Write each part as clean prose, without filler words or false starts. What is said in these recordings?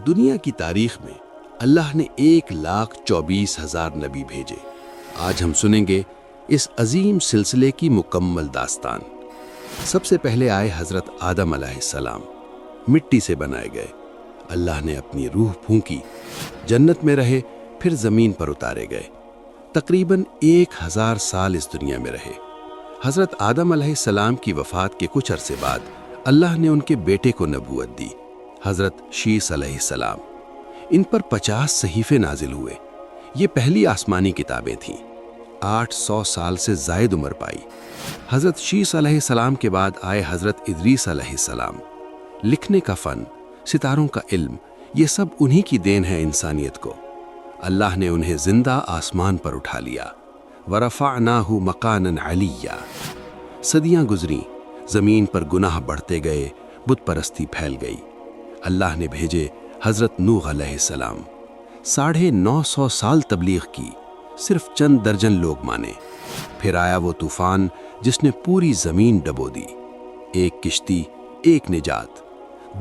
دنیا کی تاریخ میں اللہ نے 1,24,000 نبی بھیجے۔ آج ہم سنیں گے اس عظیم سلسلے کی مکمل داستان۔ سب سے پہلے آئے حضرت آدم علیہ السلام، مٹی سے بنائے گئے۔ اللہ نے اپنی روح پھونکی، جنت میں رہے، پھر زمین پر اتارے گئے۔ تقریباً 1000 سال اس دنیا میں رہے۔ حضرت آدم علیہ السلام کی وفات کے کچھ عرصے بعد اللہ نے ان کے بیٹے کو نبوت دی، حضرت شیس علیہ السلام۔ ان پر 50 صحیفے نازل ہوئے۔ یہ پہلی آسمانی کتابیں تھیں۔ 800 سال سے زائد عمر پائی۔ حضرت شیس علیہ السلام کے بعد آئے حضرت ادریس علیہ السلام۔ لکھنے کا فن، ستاروں کا علم، یہ سب انہی کی دین ہے انسانیت کو۔ اللہ نے انہیں زندہ آسمان پر اٹھا لیا۔ وَرَفَعْنَاهُ مَقَانًا عَلِيًّا۔ صدیاں گزریں، زمین پر گناہ بڑھتے گئے، بت پرستی پھیل گئی۔ اللہ نے بھیجے حضرت نوح علیہ السلام۔ 950 سال تبلیغ کی، صرف چند درجن لوگ مانے۔ پھر آیا وہ طوفان جس نے پوری زمین ڈبو دی۔ ایک کشتی، ایک نجات۔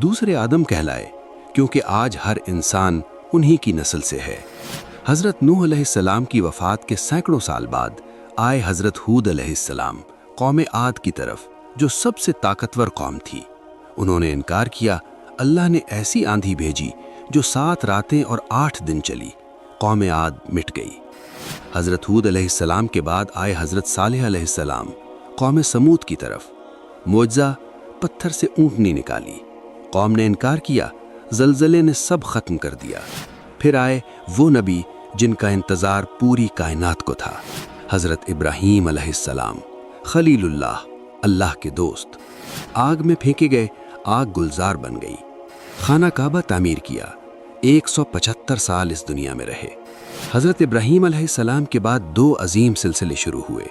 دوسرے آدم کہلائے، کیونکہ آج ہر انسان انہی کی نسل سے ہے۔ حضرت نوح علیہ السلام کی وفات کے سینکڑوں سال بعد آئے حضرت ہود علیہ السلام، قوم عاد کی طرف، جو سب سے طاقتور قوم تھی۔ انہوں نے انکار کیا۔ اللہ نے ایسی آندھی بھیجی جو 7 راتیں اور 8 دن چلی۔ قوم عاد مٹ گئی۔ حضرت ہود علیہ السلام کے بعد آئے حضرت صالح علیہ السلام، قوم سمود کی طرف۔ معجزہ، پتھر سے اونٹنی نکالی۔ قوم نے انکار کیا، زلزلے نے سب ختم کر دیا۔ پھر آئے وہ نبی جن کا انتظار پوری کائنات کو تھا، حضرت ابراہیم علیہ السلام، خلیل اللہ، اللہ کے دوست۔ آگ میں پھینکے گئے، آگ گلزار بن گئی۔ خانہ کعبہ تعمیر کیا، 175 سال اس دنیا میں رہے۔ حضرت ابراہیم علیہ السلام کے بعد 2 عظیم سلسلے شروع ہوئے۔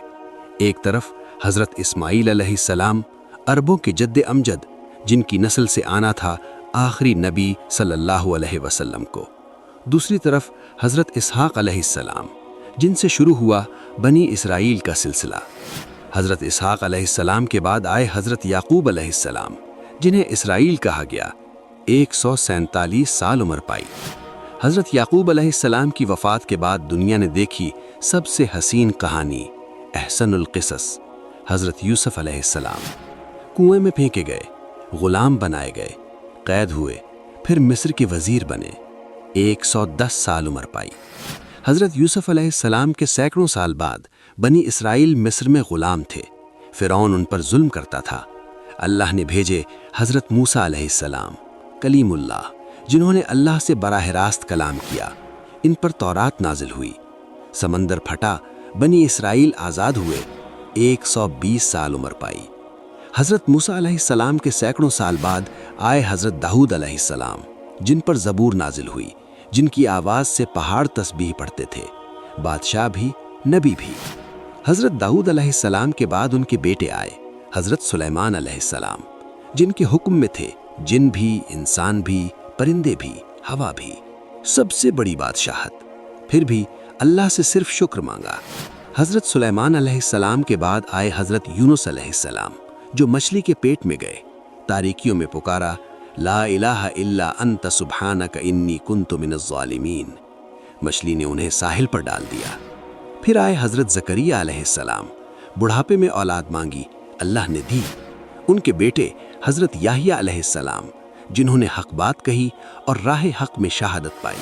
ایک طرف حضرت اسماعیل علیہ السلام، عربوں کے جد امجد، جن کی نسل سے آنا تھا آخری نبی صلی اللہ علیہ وسلم کو۔ دوسری طرف حضرت اسحاق علیہ السلام، جن سے شروع ہوا بنی اسرائیل کا سلسلہ۔ حضرت اسحاق علیہ السلام کے بعد آئے حضرت یعقوب علیہ السلام، جنہیں اسرائیل کہا گیا۔ 147 سال عمر پائی۔ حضرت یعقوب علیہ السلام کی وفات کے بعد دنیا نے دیکھی سب سے حسین کہانی، احسن القصص، حضرت یوسف علیہ السلام۔ کنویں میں پھینکے گئے، غلام بنائے گئے، قید ہوئے، پھر مصر کے وزیر بنے۔ 110 سال عمر پائی۔ حضرت یوسف علیہ السلام کے سینکڑوں سال بعد بنی اسرائیل مصر میں غلام تھے۔ فرعون ان پر ظلم کرتا تھا۔ اللہ نے بھیجے حضرت موسیٰ علیہ السلام، کلیم اللہ، جنہوں نے اللہ سے براہ راست کلام کیا۔ ان پر تورات نازل ہوئی۔ سمندر پھٹا، بنی اسرائیل آزاد ہوئے۔ 120 سال عمر پائی۔ حضرت موسیٰ علیہ السلام کے سینکڑوں سال بعد آئے حضرت داؤد علیہ السلام، جن پر زبور نازل ہوئی، جن کی آواز سے پہاڑ تسبیح پڑھتے تھے، بادشاہ بھی، نبی بھی۔ حضرت داؤد علیہ السلام کے بعد ان کے بیٹے آئے، حضرت سلیمان علیہ السلام، جن کے حکم میں تھے جن بھی، انسان بھی، پرندے بھی، ہوا بھی، سب سے بڑی بادشاہت۔ پھر بھی اللہ سے صرف شکر مانگا۔ حضرت سلیمان علیہ السلام کے بعد آئے حضرت یونس علیہ السلام، جو مچھلی کے پیٹ میں گئے، تاریکیوں میں پکارا، لا الہ الا انت سبحانک انی کنت من الظالمین۔ مچھلی نے انہیں ساحل پر ڈال دیا۔ پھر آئے حضرت زکریا علیہ السلام، بڑھاپے میں اولاد مانگی، اللہ نے دی۔ ان کے بیٹے حضرت یحییٰ علیہ السلام، جنہوں نے حق بات کہی اور راہ حق میں شہادت پائی۔